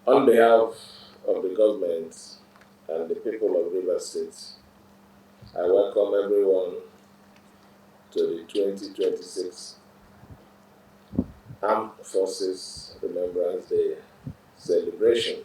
On behalf of the government and the people of Rivers State, I welcome everyone to the 2026 Armed Forces Remembrance Day celebration.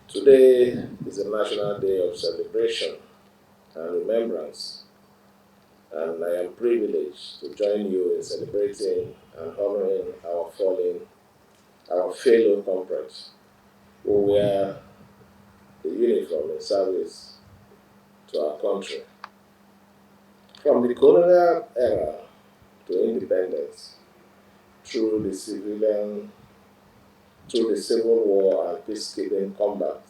Today is a national day of celebration and remembrance, and I am privileged to join you in celebrating and honoring our fellow comrades who wear the uniform in service to our country. From the colonial era to independence, through the Civil War and peacekeeping combat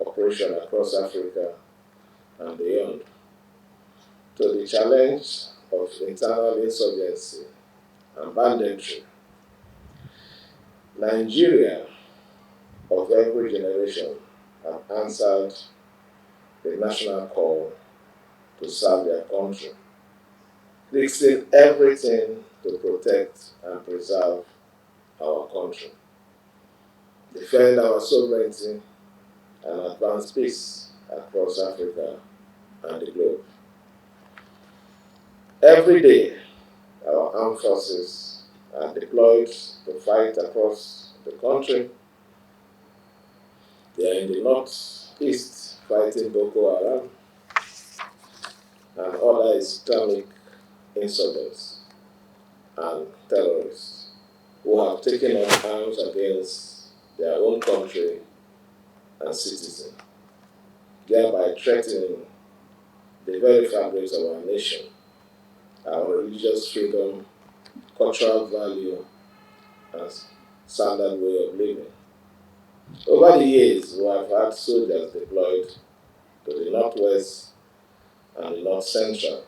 operation across Africa and beyond, to the challenge of internal insurgency and banditry, Nigeria of every generation have answered the national call to serve their country, risking everything to protect and preserve our country, defend our sovereignty, and advance peace across Africa and the globe. Every day, our armed forces are deployed to fight across the country. They are in the northeast fighting Boko Haram and other Islamic insurgents and terrorists who have taken up arms against their own country and citizens, thereby threatening the very fabric of our nation, our religious freedom, cultural value, and standard way of living. Over the years, we have had soldiers deployed to the northwest and the north central,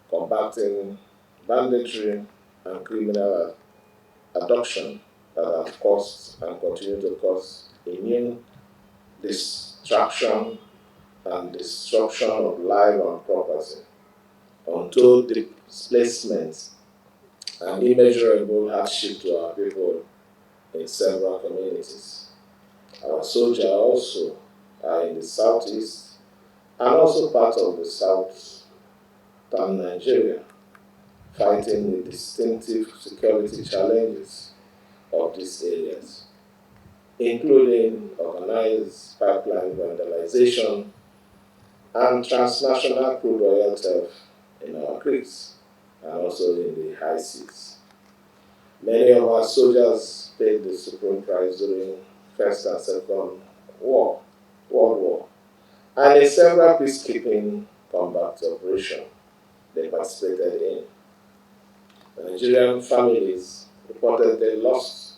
combating banditry and criminal abduction that have caused and continue to cause immune distraction and destruction of life and property, untold displacement, and immeasurable hardship to our people in several communities. Our soldiers also are in the southeast and also part of the southern Nigeria, fighting the distinctive security challenges of these areas, including organized pipeline vandalization and transnational crude oil theft in our creeks and also in the high seas. Many of our soldiers paid the supreme price during First and Second World War, and in several peacekeeping combat operations they participated in. Nigerian families reported they lost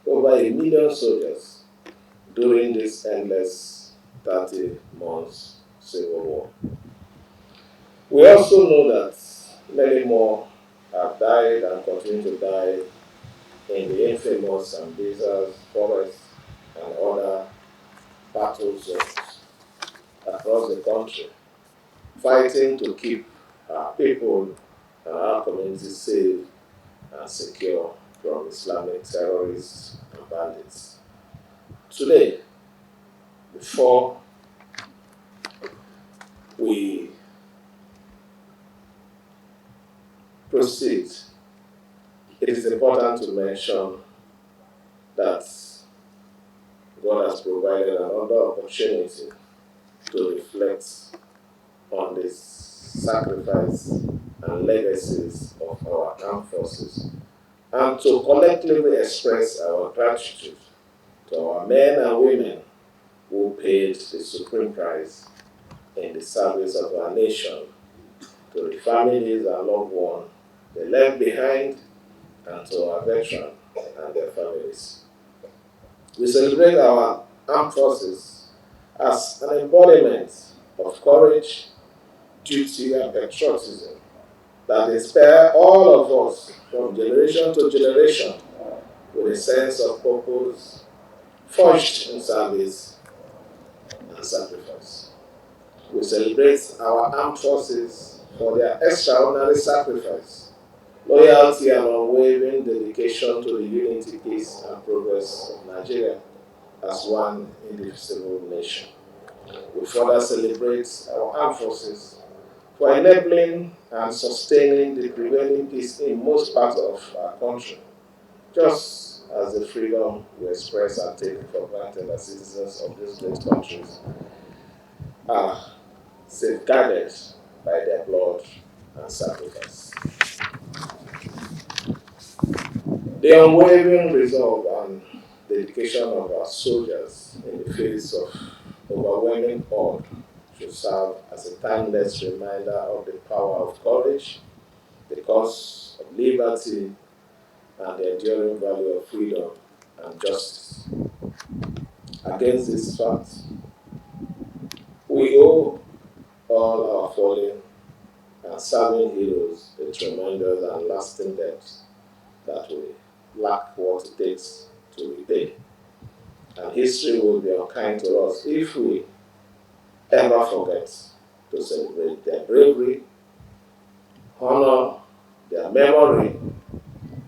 over 1 million soldiers during this endless 30 months civil war. We also know that many more have died and continue to die in the infamous Sambisa forest and other battle zones across the country, fighting to keep our people and our communities safe and secure from Islamic terrorists and bandits. Today, before we proceed, it is important to mention that God has provided another opportunity to reflect on the sacrifice and legacies of our armed forces and to collectively express our gratitude to our men and women who paid the supreme price in the service of our nation, to the families and loved ones they left behind, and to our veterans and their families. We celebrate our armed forces as an embodiment of courage, duty, and patriotism that inspire all of us from generation to generation with a sense of purpose, forged in service and sacrifice. We celebrate our armed forces for their extraordinary sacrifice loyalty and unwavering dedication to the unity, peace, and progress of Nigeria as one indivisible nation. We further celebrate our armed forces for enabling and sustaining the prevailing peace in most parts of our country, just as the freedom we express and take for granted as citizens of these great countries are safeguarded by their blood and sacrifice. The unwavering resolve and dedication of our soldiers in the face of overwhelming odds should serve as a timeless reminder of the power of courage, the cause of liberty, and the enduring value of freedom and justice. Against this fact, we owe all our fallen and serving heroes a tremendous and lasting debt that we lack what it takes to repay. And history will be unkind to us if we ever forget to celebrate their bravery, honor their memory,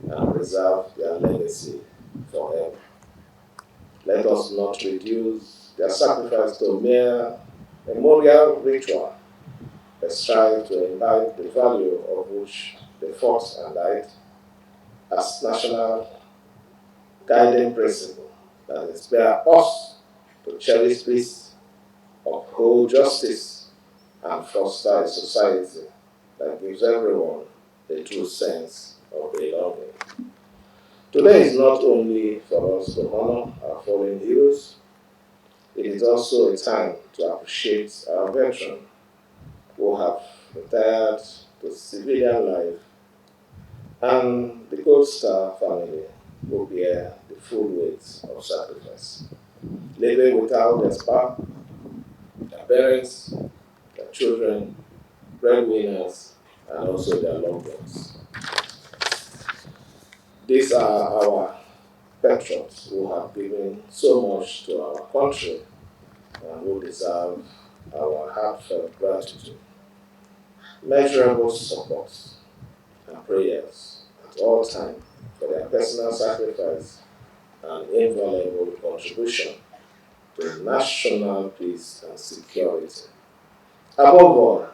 and preserve their legacy forever. Let us not reduce their sacrifice to mere memorial ritual, but strive to imbibe the value of which they fought and died as national guiding principle that inspire us to cherish peace, uphold justice, and foster a society that gives everyone a true sense of belonging. Today is not only for us to honor our fallen heroes, it is also a time to appreciate our veterans who have retired to civilian life and the Gold Star family who bear the full weight of sacrifice, living without their spouse, their parents, their children, breadwinners, and also their loved ones. These are our patriots who have given so much to our country and who deserve our heartfelt gratitude, measurable support, and prayers at all times for their personal sacrifice and invaluable contribution to national peace and security. Above all,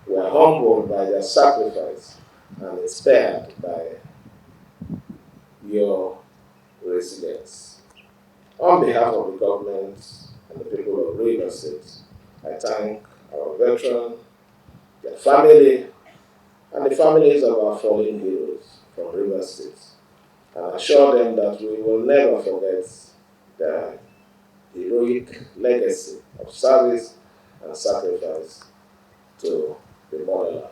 we are humbled by their sacrifice and inspired by your resilience. On behalf of the government and the people of Rivers State, I thank our veterans, their family, and the families of our fallen heroes from Rivers State, and assure them that we will never forget their heroic legacy of service and sacrifice to the motherland.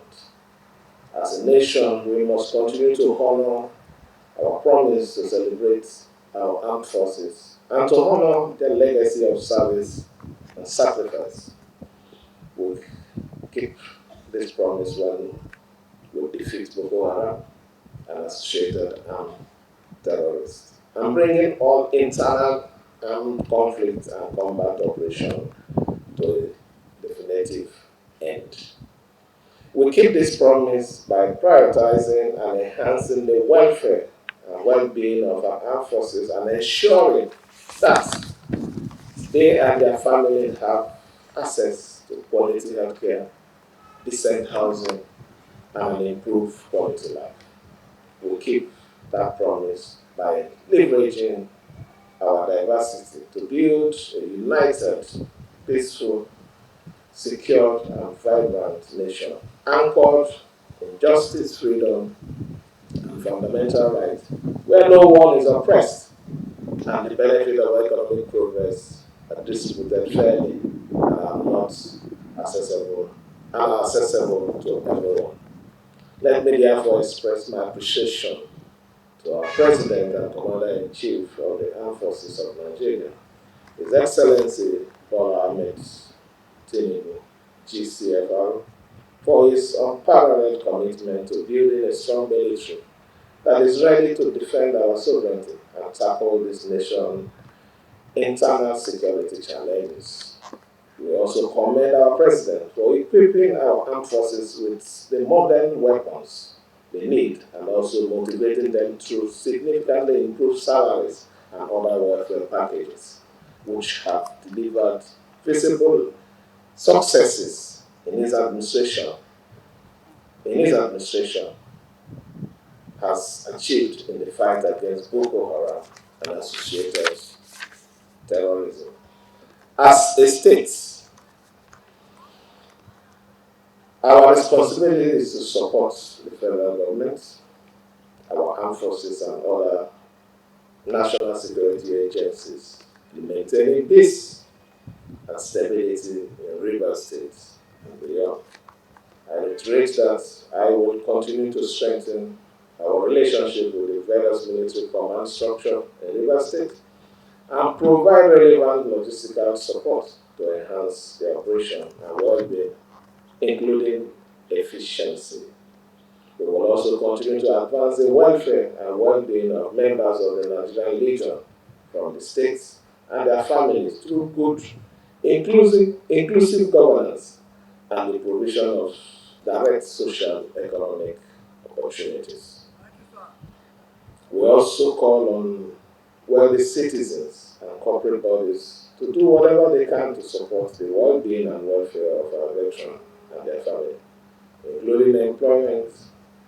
As a nation, we must continue to honor our promise to celebrate our armed forces and to honor their legacy of service and sacrifice. We'll keep this promise when we defeat Boko Haram and associated armed terrorists, and bringing all internal armed conflict and combat operation to a definitive end. We keep this promise by prioritizing and enhancing the welfare and well-being of our armed forces and ensuring that they and their families have access to quality healthcare, decent housing, and an improved quality life. We'll keep that promise by leveraging our diversity to build a united, peaceful, secure, and vibrant nation anchored in justice, freedom, and fundamental rights, where no one is oppressed and the benefit of economic progress are distributed fairly and are not accessible and are accessible to everyone. Let me therefore express my appreciation to our President and Commander-in-Chief of the Armed Forces of Nigeria, His Excellency Bola Ahmed Tinubu, GCFR, for his unparalleled commitment to building a strong military that is ready to defend our sovereignty and tackle this nation's internal security challenges. We also commend our President for equipping our armed forces with the modern weapons they need, and also motivating them through significantly improved salaries and other welfare packages, which have delivered visible successes in his administration. Has achieved in the fight against Boko Haram and associated terrorism. As a state, our responsibility is to support the federal government, our armed forces, and other national security agencies in maintaining peace and stability in Rivers State and beyond. I reiterate that I will continue to strengthen our relationship with the various military command structure in Rivers State and provide relevant logistical support to enhance the operation and well-being, including efficiency. We will also continue to advance the welfare and well-being of members of the Nigerian Legion from the states and their families through good, inclusive governance and the provision of direct social economic opportunities. We also call on wealthy citizens and corporate bodies to do whatever they can to support the well-being and welfare of our veterans and their family, including employment,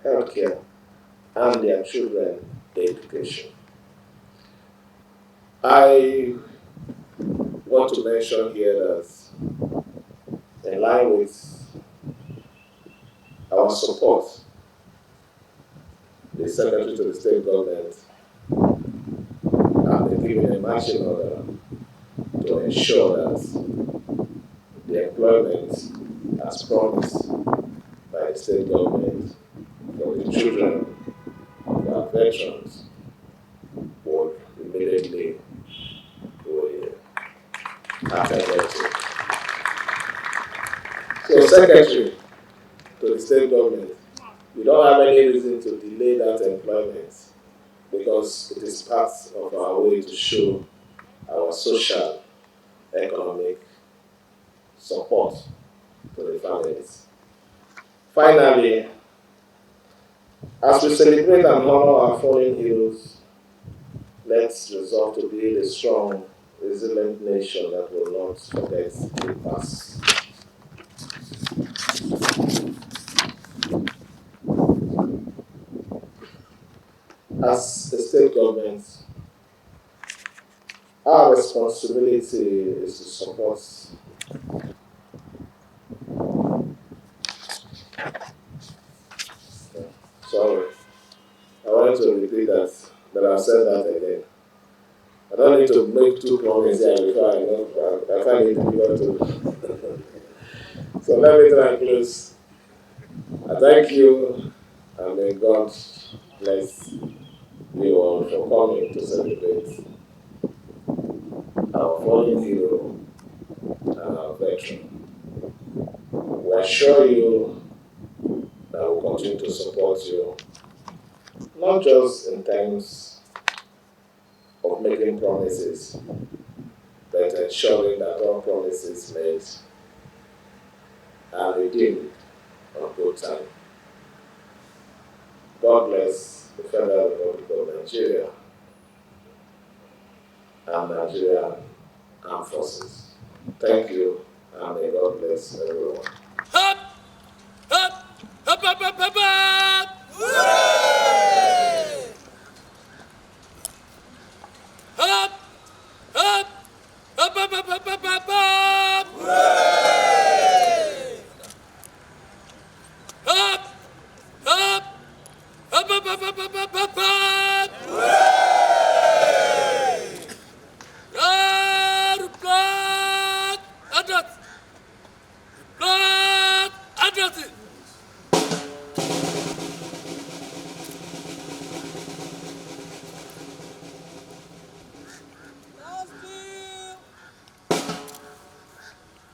healthcare, and their children's education. I want to mention here that in line with our support, the Secretary to the State Government have been given a marching order to ensure that the employment as promised by the state government for the children of our veterans would immediately be attended to. So, Secretary to the state government, we don't have any reason to delay that employment because it is part of our way to show our social, economic support to the families. Finally, as we celebrate and honor our fallen heroes, let's resolve to build a strong, resilient nation that will not forget the past. As a state government, our responsibility is to support sorry, I wanted to repeat that, but I've said that again. I don't need to make two promises here before I find it difficult to. So let me try and close. I thank you, and may God bless you all for coming to celebrate our fallen hero and our veteran. We assure you that we'll continue to support you, not just in times of making promises, but ensuring that all promises made are redeemed on good time. God bless the Federal Republic of Nigeria and Nigerian Armed Forces. Thank you, and may God bless everyone.